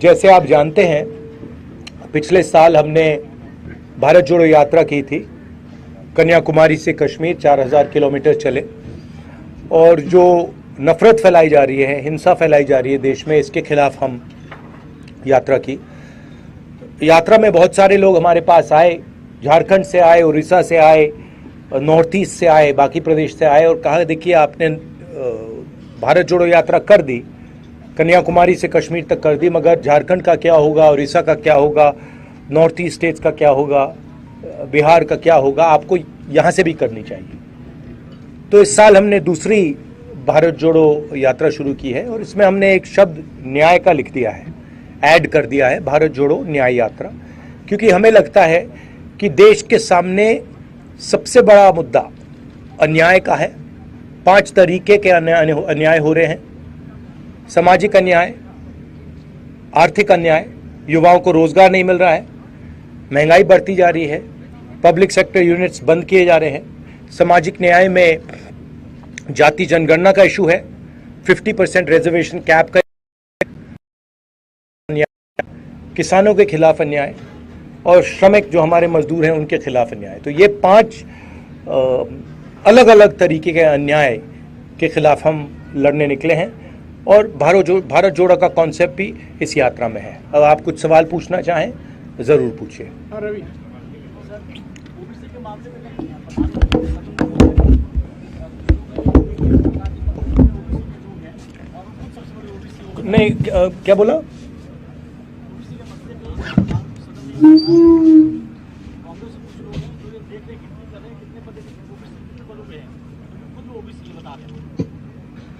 जैसे आप जानते हैं, पिछले साल हमने भारत जोड़ो यात्रा की थी। कन्याकुमारी से कश्मीर 4000 किलोमीटर चले और जो नफरत फैलाई जा रही है, हिंसा फैलाई जा रही है देश में, इसके खिलाफ हम यात्रा की। यात्रा में बहुत सारे लोग हमारे पास आए, झारखंड से आए, उड़ीसा से आए, नॉर्थ ईस्ट से आए, बाकी प्रदेश से आए और कहा देखिए आपने भारत जोड़ो यात्रा कर दी, कन्याकुमारी से कश्मीर तक कर दी, मगर झारखंड का क्या होगा, उड़ीसा का क्या होगा, नॉर्थ ईस्ट स्टेट्स का क्या होगा, बिहार का क्या होगा, आपको यहाँ से भी करनी चाहिए। तो इस साल हमने दूसरी भारत जोड़ो यात्रा शुरू की है और इसमें हमने एक शब्द न्याय का लिख दिया है, ऐड कर दिया है, भारत जोड़ो न्याय यात्रा, क्योंकि हमें लगता है कि देश के सामने सबसे बड़ा मुद्दा अन्याय का है। 5 तरीके के अन्याय हो रहे हैं: सामाजिक अन्याय, आर्थिक अन्याय, युवाओं को रोजगार नहीं मिल रहा है, महंगाई बढ़ती जा रही है, पब्लिक सेक्टर यूनिट्स बंद किए जा रहे हैं, सामाजिक न्याय में जाति जनगणना का इशू है, 50% रिजर्वेशन कैप का अन्याय, किसानों के खिलाफ अन्याय और श्रमिक जो हमारे मजदूर हैं उनके खिलाफ अन्याय। तो ये 5 अलग अलग तरीके के अन्याय के खिलाफ हम लड़ने निकले हैं और भारत जोड़ो का कॉन्सेप्ट भी इस यात्रा में है। अब आप कुछ सवाल पूछना चाहें जरूर पूछिए। नहीं, क्या बोला?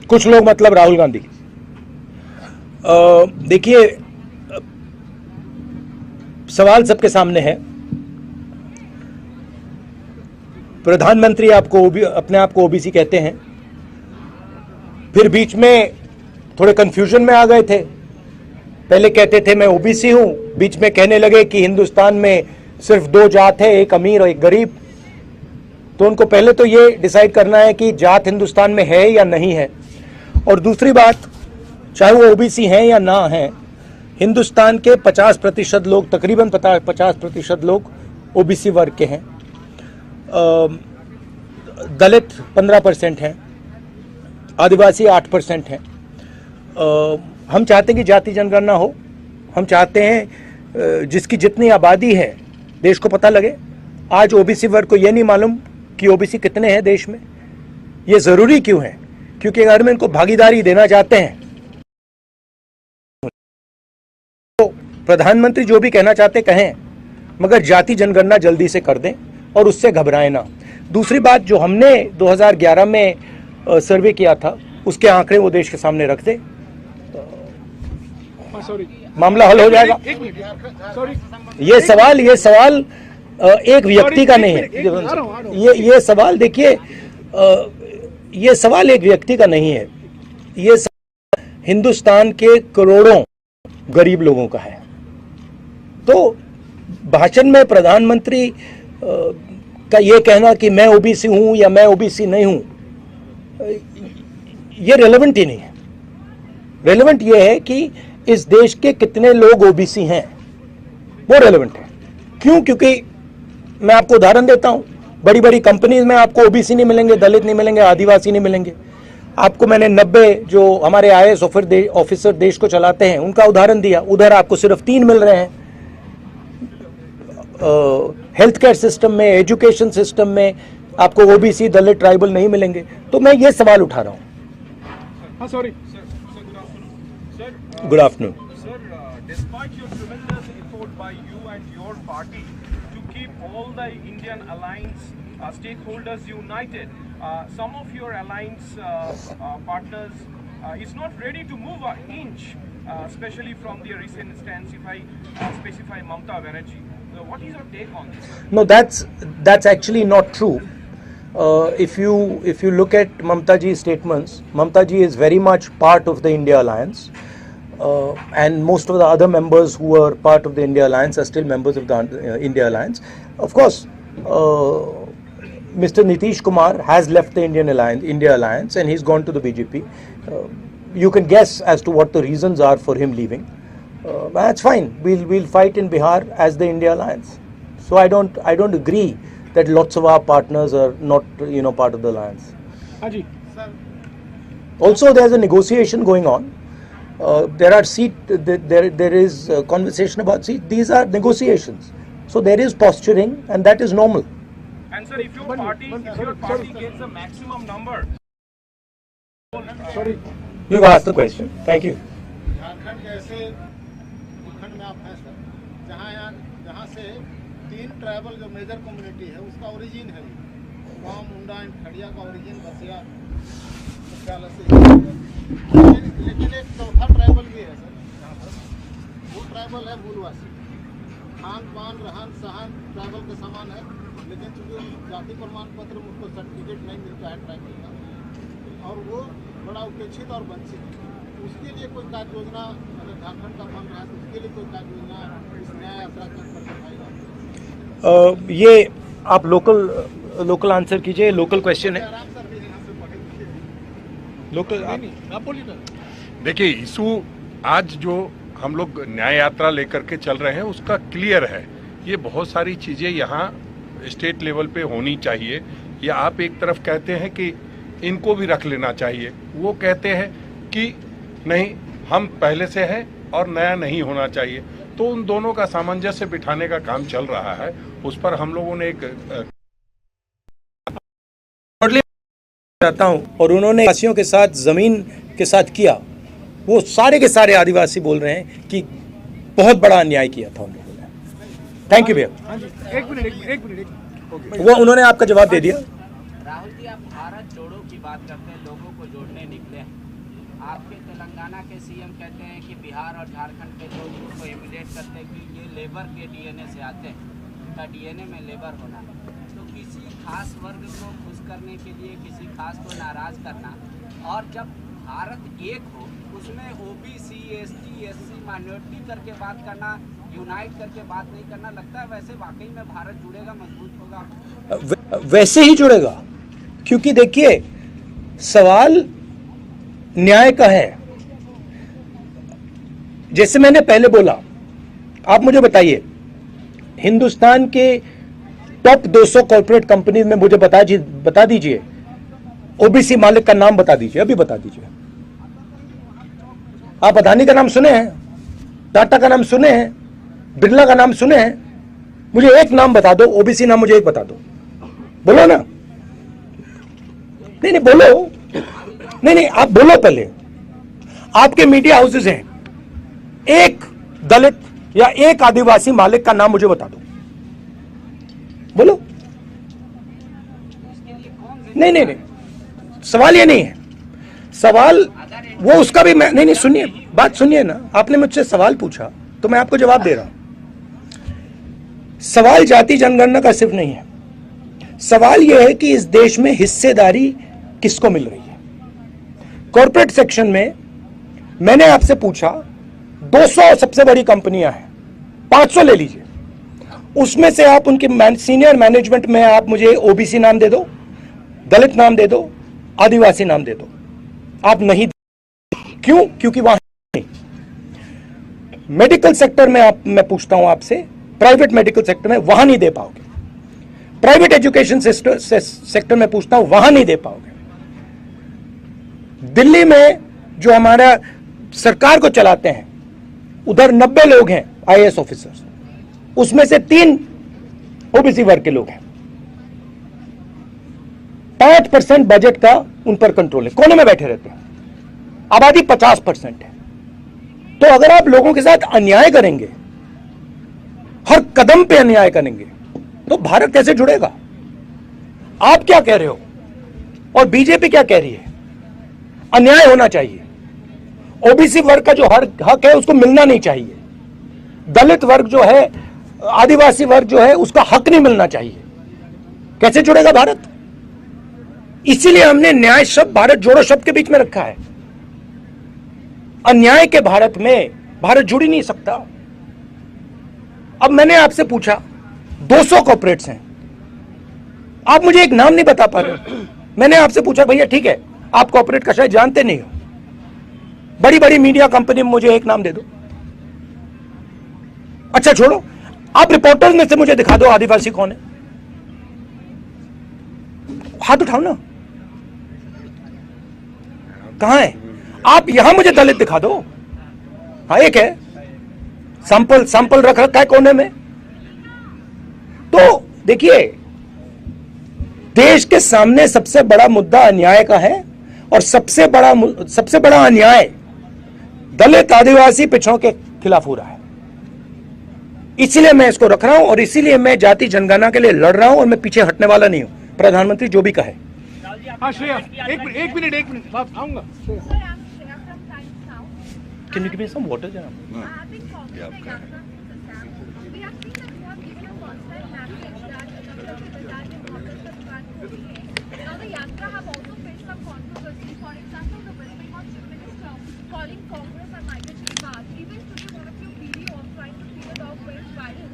कुछ लोग मतलब राहुल गांधी। देखिए, सवाल सबके सामने है। प्रधानमंत्री अपने आप को ओबीसी कहते हैं, फिर बीच में थोड़े कंफ्यूजन में आ गए थे। पहले कहते थे मैं ओबीसी हूं, बीच में कहने लगे कि हिंदुस्तान में सिर्फ 2 जात है, एक अमीर और एक गरीब। तो उनको पहले तो ये डिसाइड करना है कि जात हिंदुस्तान में है या नहीं है। और दूसरी बात, चाहे वो ओबीसी हैं या ना हैं, हिंदुस्तान के 50% लोग, तकरीबन 50% लोग ओबीसी वर्ग के हैं। दलित 15% हैं, आदिवासी 8% हैं। हम चाहते हैं कि जाति जनगणना हो। हम चाहते हैं जिसकी जितनी आबादी है देश को पता लगे। आज ओबीसी वर्ग को यह नहीं मालूम कि ओबीसी कितने हैं देश में। ये जरूरी क्यों है? क्योंकि अगर हम इनको भागीदारी देना चाहते हैं तो प्रधानमंत्री जो भी कहना चाहते कहें, मगर जाति जनगणना जल्दी से कर दें और उससे घबराएं ना। दूसरी बात, जो हमने 2011 में सर्वे किया था उसके आंकड़े वो देश के सामने रख दें, मामला हल हो जाएगा। ये सवाल एक व्यक्ति का नहीं है। ये सवाल देखिए, ये सवाल एक व्यक्ति का नहीं है, ये हिंदुस्तान के करोड़ों गरीब लोगों का है। तो भाषण में प्रधानमंत्री का ये कहना कि मैं ओबीसी हूं या मैं ओबीसी नहीं हूं, ये रेलेवेंट ही नहीं है। रेलेवेंट ये है कि इस देश के कितने लोग ओबीसी हैं, वो रेलेवेंट है। क्यों? क्योंकि मैं आपको उदाहरण देता हूं, बड़ी बड़ी कंपनीज में आपको ओबीसी नहीं मिलेंगे, दलित नहीं मिलेंगे, आदिवासी नहीं मिलेंगे। आपको मैंने 90 जो हमारे आईएएस ऑफिसर देश को चलाते हैं उनका उदाहरण दिया, उधर आपको सिर्फ 3 मिल रहे हैं। हेल्थ केयर सिस्टम में, एजुकेशन सिस्टम में आपको ओबीसी, दलित, ट्राइबल नहीं मिलेंगे। तो मैं ये सवाल उठा रहा हूं। Sorry good afternoon. Sir, despite your tremendous effort by you and your party to keep all the Indian alliance stakeholders united, some of your alliance partners is not ready to move an inch, especially from the recent stance, if I specify Mamata Banerjee. What is your take on this? No, that's actually not true. If you look at Mamata ji's statements, Mamata ji is very much part of the India Alliance. And most of the other members who were part of the India Alliance are still members of the India Alliance. Of course, Mr. Nitish Kumar has left the India Alliance and he's gone to the BJP. You can guess as to what the reasons are for him leaving. That's fine. We'll fight in Bihar as the India Alliance. So I don't agree that lots of our partners are not part of the alliance. Haji. Also, there's a negotiation going on. There is conversation about seat. These are negotiations. So there is posturing, and that is normal. And sir, if your party gets the maximum number. Sorry. You've asked the question. Thank you. Jharkhand के ऐसे भूखंड में आप हैं sir जहाँ से 3 tribal जो major community है उसका ओरिजिन है वहाँ मुंडा एंड खड़िया का ओरिजिन बसिया मुख्यालय से लेकिन एक चौथा ट्राइबल भी है सर यहाँ पर वो ट्राइबल है मूलवासी खान पान रहन सहन ट्राइबल के समान है लेकिन चूँकि जाति प्रमाण पत्र में उनको सर्टिफिकेट नहीं मिलता है ट्राइबल का और वो बड़ा उपेक्षित और वंचित है उसके लिए कोई कार्य योजना अगर झारखंड का बन रहा है तो उसके लिए कोई कार्य योजना इस न्याय यात्रा के अंतर्गत आएगा? ये आप लोकल आंसर कीजिए. लोकल क्वेश्चन है. आराम सर भी यहाँ से पढ़े लोकल आप बोलिए ना. देखिए, इशू आज जो हम लोग न्याय यात्रा लेकर के चल रहे हैं उसका क्लियर है. ये बहुत सारी चीज़ें यहाँ स्टेट लेवल पे होनी चाहिए. ये आप एक तरफ कहते हैं कि इनको भी रख लेना चाहिए, वो कहते हैं कि नहीं हम पहले से हैं और नया नहीं होना चाहिए. तो उन दोनों का सामंजस्य बिठाने का काम चल रहा है. उस पर हम लोगों ने एक चाहता हूं और उन्होंने आदिवासियों के साथ जमीन के साथ किया. वो सारे के सारे आदिवासी बोल रहे हैं कि बहुत बड़ा अन्याय किया था उन लोगों ने. थैंक यू भैया. हाजी. एक मिनट. वो उन्होंने आपका जवाब दे दिया. राहुल जी, आप भारत जोड़ो की बात करते हैं, लोगों को जोड़ने निकले हैं. आपके तेलंगाना के सीएम कहते हैं कि बिहार और झारखंड के लोग उसको इमिटेट करते हैं कि ये लेबर के डीएनए से आते हैं, उनका डीएनए में लेबर होना. तो किसी खास वर्ग को खुश करने के लिए किसी खास को नाराज करना, और जब भारत एक हो उसमें ओबीसी, एसटी, एससी, माइनॉरिटी करके बात करना, यूनाइट करके बात नहीं करना, लगता है वैसे वाकई में भारत जुड़ेगा, मजबूत होगा? वैसे ही जुड़ेगा, क्योंकि देखिए सवाल न्याय का है. जैसे मैंने पहले बोला, आप मुझे बताइए हिंदुस्तान के टॉप 200 कॉर्पोरेट कंपनी में मुझे बता दीजिए ओबीसी मालिक का नाम बता दीजिए. अभी बता दीजिए. आप अदानी का नाम सुने हैं, टाटा का नाम सुने हैं, बिरला का नाम सुने हैं? मुझे एक नाम बता दो, ओबीसी नाम मुझे एक बता दो. बोलो ना. नहीं बोलो. नहीं आप बोलो पहले. आपके मीडिया हाउसेज हैं, एक दलित या एक आदिवासी मालिक का नाम मुझे बता दो. बोलो. नहीं सवाल ये नहीं है. सवाल वो उसका भी मैं नहीं सुनिए, बात सुनिए ना. आपने मुझसे सवाल पूछा तो मैं आपको जवाब दे रहा हूं. सवाल जाति जनगणना का सिर्फ नहीं है. सवाल यह है कि इस देश में हिस्सेदारी किसको मिल रही है. कॉर्पोरेट सेक्शन में मैंने आपसे पूछा 200 सबसे बड़ी कंपनियां हैं, 500 ले लीजिए. उसमें से आप उनके सीनियर मैनेजमेंट में आप मुझे ओबीसी नाम दे दो, दलित नाम दे दो, आदिवासी नाम दे दो. आप नहीं. क्यों? क्योंकि वहां नहीं. मेडिकल सेक्टर में मैं पूछता हूं आपसे, प्राइवेट मेडिकल सेक्टर में वहां नहीं दे पाओगे. प्राइवेट एजुकेशन सेक्टर में पूछता हूं, वहां नहीं दे पाओगे. दिल्ली में जो हमारा सरकार को चलाते हैं उधर 90 लोग हैं आईएएस ऑफिसर्स, उसमें से 3 ओबीसी वर्ग के लोग हैं. 5% बजट का उन पर कंट्रोल है, कोने में बैठे रहते हैं. आबादी 50% है. तो अगर आप लोगों के साथ अन्याय करेंगे, हर कदम पे अन्याय करेंगे, तो भारत कैसे जुड़ेगा? आप क्या कह रहे हो और बीजेपी क्या कह रही है? अन्याय होना चाहिए. ओबीसी वर्ग का जो हक है उसको मिलना नहीं चाहिए. दलित वर्ग जो है, आदिवासी वर्ग जो है, उसका हक नहीं मिलना चाहिए. कैसे जुड़ेगा भारत? इसीलिए हमने न्याय शब्द भारत जोड़ो शब्द के बीच में रखा है. अन्याय के भारत में भारत जुड़ ही नहीं सकता. अब मैंने आपसे पूछा 200 कॉर्पोरेट्स हैं, आप मुझे एक नाम नहीं बता पा रहे. मैंने आपसे पूछा भैया ठीक है आप कॉर्पोरेट का शायद जानते नहीं हो, बड़ी बड़ी मीडिया कंपनी में मुझे एक नाम दे दो. अच्छा छोड़ो, आप रिपोर्टर्स में से मुझे दिखा दो आदिवासी कौन है, हाथ उठाओ ना, कहां है? आप यहां मुझे दलित दिखा दो। हाँ एक है, सैंपल रख रखा है कोने में। तो देखिए, देश के सामने सबसे बड़ा मुद्दा अन्याय का है, और सबसे बड़ा अन्याय दलित आदिवासी पिछड़ों के खिलाफ हो रहा है। इसीलिए मैं इसको रख रहा हूं, और इसीलिए मैं जाति जनगणना के लिए लड़ रहा हूं, और मैं पीछे हटने वाला नहीं हूं, प्रधानमंत्री जो भी कहे। हाँ श्रेया, एक मिनट बात आऊंगा। Sir, I'm Shreya from Times Now. Can you give me some water जनाब? I have been following the Yatra since Assam. We have seen that you have given a constant message that Uttarakhand Bajaj and Congress have planned to behave. Now the Yatra have also faced some controversy. For example, the West Bengal Chief Minister calling Congress a migratory path. Even today, one of your videos trying to feed a dog went viral,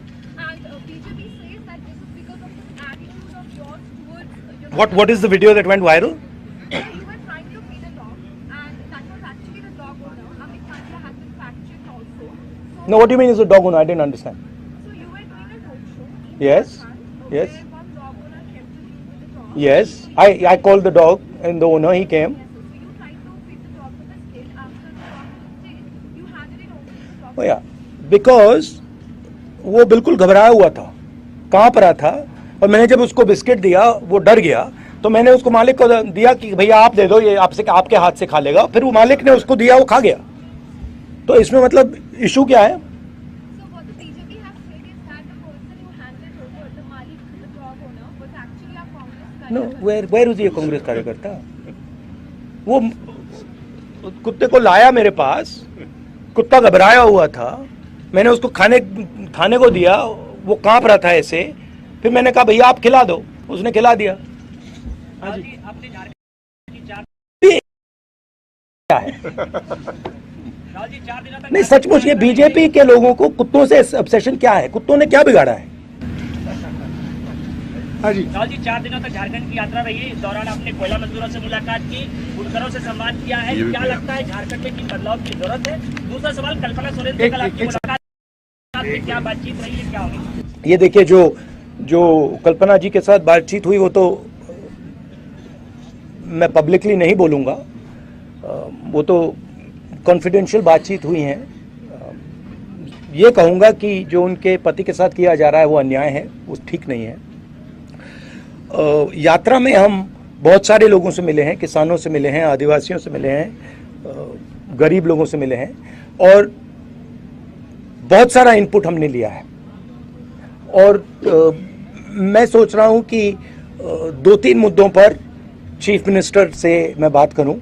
and BJP says that this is because of this attitude of yours towards. What is the video that went viral? You were trying to feed a dog, and that was actually the dog owner. Amit Pandya has been fact-checked also. So, No, what do you mean is a dog owner? I didn't understand. so you were doing a roadshow in Yes, Uttarakhand, yes. where one dog owner came to you with the dog. Yes, I called the dog and the owner, he came. Yes, so you tried to feed the dog with a stick. After the dog was dead, you handed it over to the dog. Oh yeah, because वो बिल्कुल घबराया हुआ था, कांप रहा था, और मैंने जब उसको बिस्किट दिया वो डर गया, तो मैंने उसको मालिक को दिया कि भैया आप दे दो, ये आपके हाथ से खा लेगा। फिर वो मालिक ने उसको दिया, वो खा गया। तो इसमें मतलब इशू क्या है? So what the BJP has said is that the person who handed over, the Malik, the dog owner, was actually a Congress no, कार्यकर्ता. वेयर इज ये कांग्रेस कार्यकर्ता? वो कुत्ते को लाया मेरे पास, कुत्ता घबराया हुआ था, मैंने उसको खाने को दिया, वो कांप रहा था ऐसे, फिर मैंने कहा भैया आप खिला दो, उसने खिला दिया। हाँ जी, क्या है? नहीं सचमुच ये बीजेपी के लोगों को कुत्तों से ऑब्सेशन क्या है? कुत्तों ने क्या बिगाड़ा है? हाँ जी, राहुल जी 4 दिनों तक झारखंड की यात्रा रही है। इस दौरान आपने कोयला मजदूरों से मुलाकात की, बुनकरों से संवाद किया है। क्या लगता है झारखंड में की बदलाव की जरूरत है? दूसरा सवाल, कल्पना सोरेन से कल आपकी मुलाकात, आपकी क्या बातचीत रही है, क्या होगी? ये देखिए, जो कल्पना जी के साथ बातचीत हुई वो तो मैं पब्लिकली नहीं बोलूँगा, वो तो कॉन्फिडेंशियल बातचीत हुई है। ये कहूँगा कि जो उनके पति के साथ किया जा रहा है वो अन्याय है, वो ठीक नहीं है। यात्रा में हम बहुत सारे लोगों से मिले हैं, किसानों से मिले हैं, आदिवासियों से मिले हैं, गरीब लोगों से मिले हैं, और बहुत सारा इनपुट हमने लिया है। और मैं सोच रहा हूँ कि 2-3 मुद्दों पर चीफ मिनिस्टर से मैं बात करूँ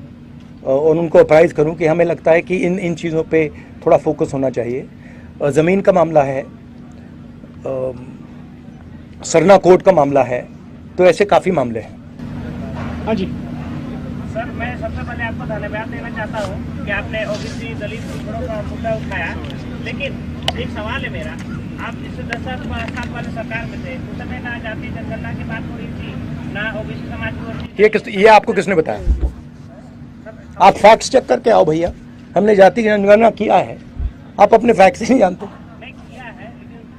और उनको अप्राइज करूँ कि हमें लगता है कि इन चीज़ों पे थोड़ा फोकस होना चाहिए। ज़मीन का मामला है, सरना कोर्ट का मामला है, तो ऐसे काफ़ी मामले हैं। हाँ जी, सर, मैं सबसे पहले आपको धन्यवाद देना चाहता हूँ कि आपने ओबीसी दलित पिछड़ों का मुद्दा उठाया। लेकिन एक सवाल है मेरा, आप पिछले 10 साल वाले सरकार में थे, उस समय ना जाति जनगणना की बात हो रही थी, ना ओबीसी समाज की हो रही थी। ये आपको किसने बताया? आप फैक्ट्स चेक करके आओ भैया, हमने जाति जनगणना किया है, आप अपने फैक्ट्स ही नहीं जानते। नहीं किया है,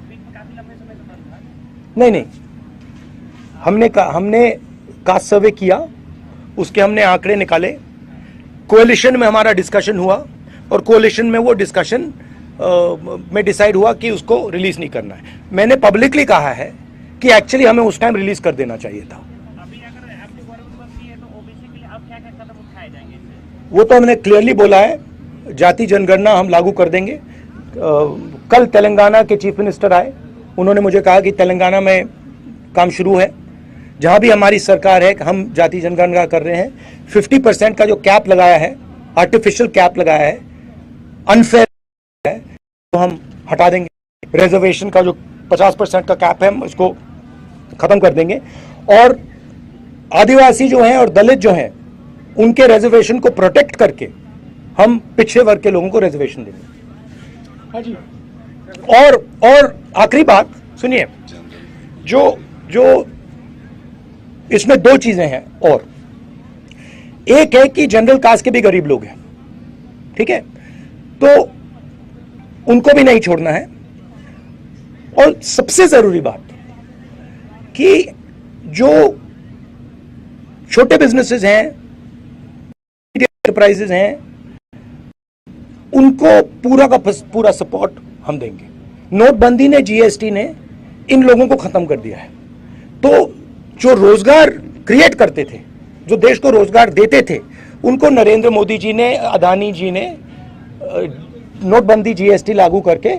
लेकिन काफी लंबे समय से बंद था। नहीं, हमने कास्ट सर्वे किया, उसके हमने आंकड़े निकाले, कोalition में हमारा डिस्कशन हुआ, और कोalition में वो डिस्कशन में डिसाइड हुआ कि उसको रिलीज नहीं करना है। मैंने पब्लिकली कहा है कि एक्चुअली हमें उस टाइम रिलीज कर देना चाहिए था। अभी अगर आपकी गवर्नमेंट बनती है तो ओबीसी के लिए अब क्या क्या कदम उठाए जाएंगे इससे? वो तो हमने क्लियरली बोला है, जाति जनगणना हम लागू कर देंगे। कल तेलंगाना के चीफ मिनिस्टर आए, उन्होंने मुझे कहा कि तेलंगाना में काम शुरू है, जहां भी हमारी सरकार है हम जाति जनगणना कर रहे हैं। 50% का जो कैप लगाया है, आर्टिफिशियल कैप लगाया है, अनफेयर है, तो हम हटा देंगे। रिजर्वेशन का जो 50% का कैप है, हम उसको खत्म कर देंगे, और आदिवासी जो हैं और दलित जो हैं उनके रिजर्वेशन को प्रोटेक्ट करके हम पिछड़े वर्ग के लोगों को रिजर्वेशन देंगे। हाँ जी, और आखिरी बात सुनिए, जो इसमें 2 चीजें हैं, और एक है कि जनरल कास्ट के भी गरीब लोग हैं, ठीक है, तो उनको भी नहीं छोड़ना है। और सबसे जरूरी बात कि जो छोटे बिजनेसेस हैं, एंटरप्राइजेस हैं, उनको पूरा का पूरा सपोर्ट हम देंगे। नोटबंदी ने, जीएसटी ने इन लोगों को खत्म कर दिया है। तो जो रोजगार क्रिएट करते थे, जो देश को रोजगार देते थे, उनको नरेंद्र मोदी जी ने, अदानी जी ने नोटबंदी, जीएसटी लागू करके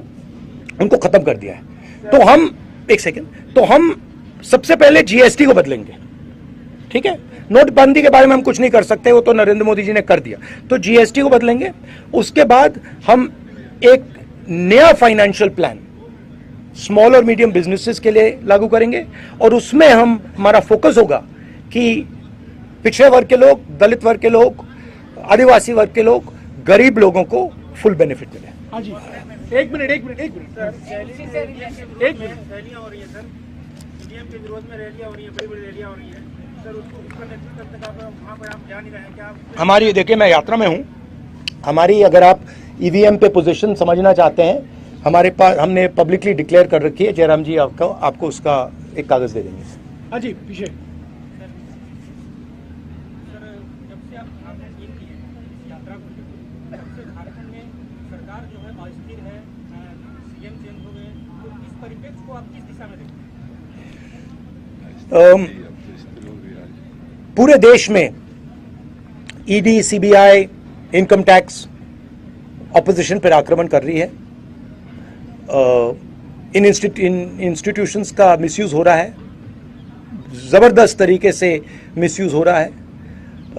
उनको खत्म कर दिया है। तो हम तो हम सबसे पहले जीएसटी को बदलेंगे, ठीक है। नोटबंदी के बारे में हम कुछ नहीं कर सकते, वो तो नरेंद्र मोदी जी ने कर दिया। तो जीएसटी को बदलेंगे। उसके बाद हम एक नया फाइनेंशियल प्लान स्मॉल और मीडियम बिजनेसेस के लिए लागू करेंगे, और उसमें हमारा फोकस होगा कि पिछड़े वर्ग के लोग, दलित वर्ग के लोग, आदिवासी वर्ग के लोग, गरीब लोगों को फुल बेनिफिट मिले। हाँ जी, एक मिनट रैलियां हो रही है सर, ईवीएम के विरोध में रैलियां हो रही है, बड़ी रैलियां हो रही है सर, उसका नेतृत्व करने का वहाँ पर आप जा नहीं रहे हैं क्या? हमारी, देखिए मैं यात्रा में हूँ, हमारी, अगर आप ईवीएम पे पोजीशन समझना चाहते हैं, हमारे पास हमने पब्लिकली डिक्लेयर कर रखी है। जयराम जी आपको उसका एक कागज दे देंगे। हाँ जी, पीछे पूरे देश में ED, CBI, income tax opposition पर आक्रमण कर रही है। इन इंस्टीट्यूशंस का मिसयूज हो रहा है, जबरदस्त तरीके से मिसयूज हो रहा है।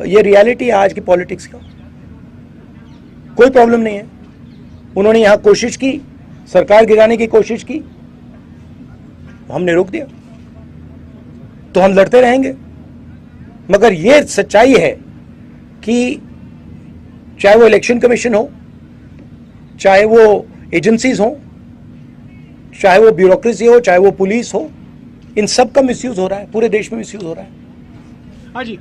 ये रियलिटी है आज की पॉलिटिक्स का। कोई प्रॉब्लम नहीं है। उन्होंने यहां कोशिश की, सरकार गिराने की कोशिश की, हमने रोक दिया। तो हम लड़ते रहेंगे, मगर ये सच्चाई है कि चाहे वो इलेक्शन कमीशन हो, चाहे वो एजेंसीज हो, चाहे वो ब्यूरोक्रेसी हो, चाहे वो पुलिस हो, इन सब का मिसयूज हो रहा है, पूरे देश में मिसयूज हो रहा है। हाँ जी,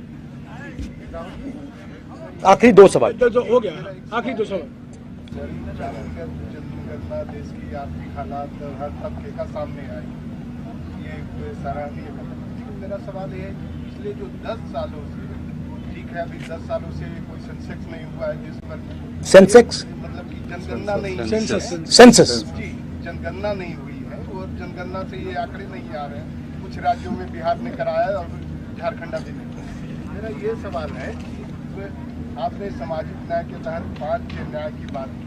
आखिरी दो सवाल हो गया, आखिरी दो सवाल। जनगणना देश की आर्थिक हालात हर तबके का सामने आए, ये सराहनीय है। मेरा सवाल ये है, पिछले जो 10 सालों से, ठीक है अभी 10 सालों से कोई सेंसेक्स नहीं हुआ है जिस पर सेंसेक्स मतलब कि जनगणना नहीं, सेंसस जी जनगणना नहीं हुई है, और जनगणना से ये आंकड़े नहीं आ रहे हैं। कुछ राज्यों में बिहार ने कराया और झारखंड अभी नहीं। मेरा ये सवाल है, आपने सामाजिक न्याय के तहत 5 न्याय की बात की।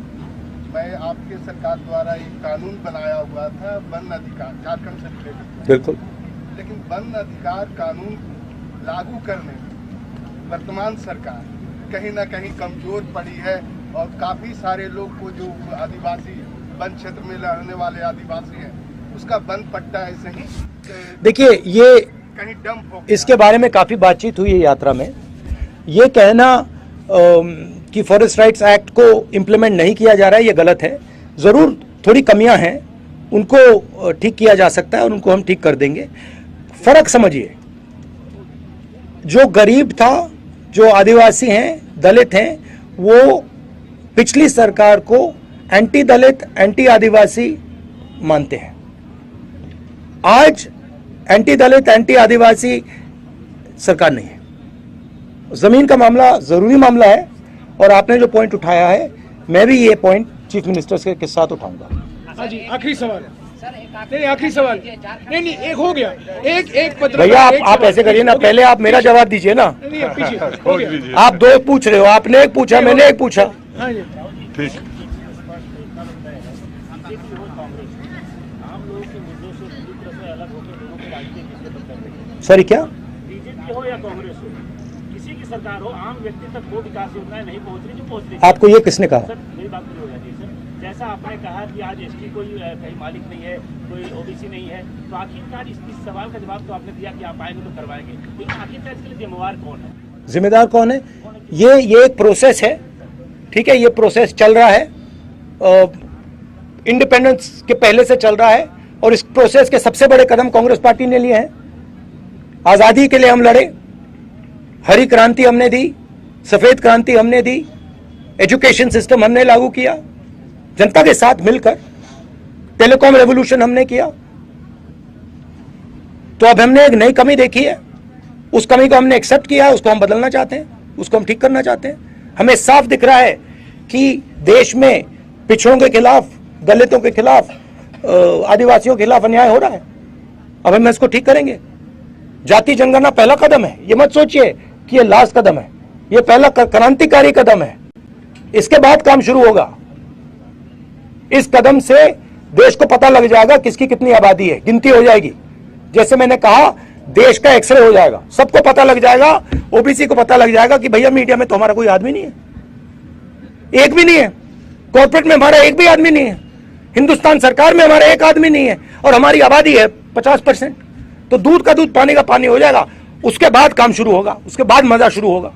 मैं आपके सरकार द्वारा एक कानून बनाया हुआ था वन अधिकार, झारखंड से रिलेटेड, बिल्कुल, लेकिन वन अधिकार कानून लागू करने में वर्तमान सरकार कहीं ना कहीं कमजोर पड़ी है, और काफी सारे लोग को जो आदिवासी वन क्षेत्र में रहने वाले आदिवासी हैं, उसका वन पट्टा ऐसे ही देखिए ये कहीं डंप हो। इसके बारे में काफी बातचीत हुई है यात्रा में। ये कहना कि फॉरेस्ट राइट्स एक्ट को इम्प्लीमेंट नहीं किया जा रहा है, ये गलत है। जरूर थोड़ी कमियां हैं, उनको ठीक किया जा सकता है और उनको हम ठीक कर देंगे। फर्क समझिए, जो गरीब था, जो आदिवासी हैं, दलित हैं, वो पिछली सरकार को एंटी दलित, एंटी आदिवासी मानते हैं। आज एंटी दलित, एंटी आदिवासी सरकार नहीं है। जमीन का मामला जरूरी मामला है, और आपने जो पॉइंट उठाया है, मैं भी ये पॉइंट चीफ मिनिस्टर के साथ उठाऊंगा। हाँ जी, आखिरी सवाल। नहीं, आखिरी सवाल नहीं, एक हो गया। एक पत्र भैया आप ऐसे करिए ना, पहले आप मेरा जवाब दीजिए ना। नहीं, पीछे हो गया। आप दो पूछ रहे हो, आपने एक पूछा, मैंने एक पूछा। हाँ जी, ठीक। सॉरी, क्या? बीजेपी हो या कांग्रेस हो, किसी की सरकार हो, आम व्यक्ति तक वो विकास योजनाएं नहीं पहुंच रही जो पहुंच रही। आपको ये किसने कहा? सर मेरी बात पूरी हो जाती है सर। जैसा आपने कहा कि आज एसटी कोई कहीं मालिक नहीं है, कोई ओबीसी नहीं है, तो आखिरकार इस सवाल का जवाब तो आपने दिया कि आप आएंगे तो करवाएंगे, लेकिन आखिरकार इसके लिए जिम्मेवार कौन है? जिम्मेदार कौन है? ये एक प्रोसेस है, ठीक है, ये प्रोसेस चल रहा है, इंडिपेंडेंस के पहले से चल रहा है, और इस प्रोसेस के सबसे बड़े कदम कांग्रेस पार्टी ने लिए हैं। आजादी के लिए हम लड़े, हरी क्रांति हमने दी, सफेद क्रांति हमने दी, एजुकेशन सिस्टम हमने लागू किया, जनता के साथ मिलकर टेलीकॉम रेवोल्यूशन हमने किया, तो अब हमने एक नई कमी देखी है, उस कमी को हमने एक्सेप्ट किया है, उसको हम बदलना चाहते हैं, उसको हम ठीक करना चाहते हैं। हमें साफ दिख रहा है कि देश में पिछड़ों के खिलाफ, दलितों के खिलाफ, आदिवासियों के खिलाफ अन्याय हो रहा है। अब हम इसको ठीक करेंगे। जाति जनगणना पहला कदम है, ये मत सोचिए कि ये लास्ट कदम है, ये पहला क्रांतिकारी कदम है। इसके बाद काम शुरू होगा। इस कदम से देश को पता लग जाएगा किसकी कितनी आबादी है, गिनती हो जाएगी। जैसे मैंने कहा, देश का एक्सरे हो जाएगा, सबको पता लग जाएगा, ओबीसी को पता लग जाएगा कि भैया मीडिया में तो हमारा कोई आदमी नहीं है, एक भी नहीं है, कॉर्पोरेट में हमारा एक भी आदमी नहीं है, हिंदुस्तान सरकार में हमारा एक आदमी नहीं है, और हमारी आबादी है 50%। तो दूध का दूध, पानी का पानी हो जाएगा। उसके बाद काम शुरू होगा, उसके बाद मजा शुरू होगा।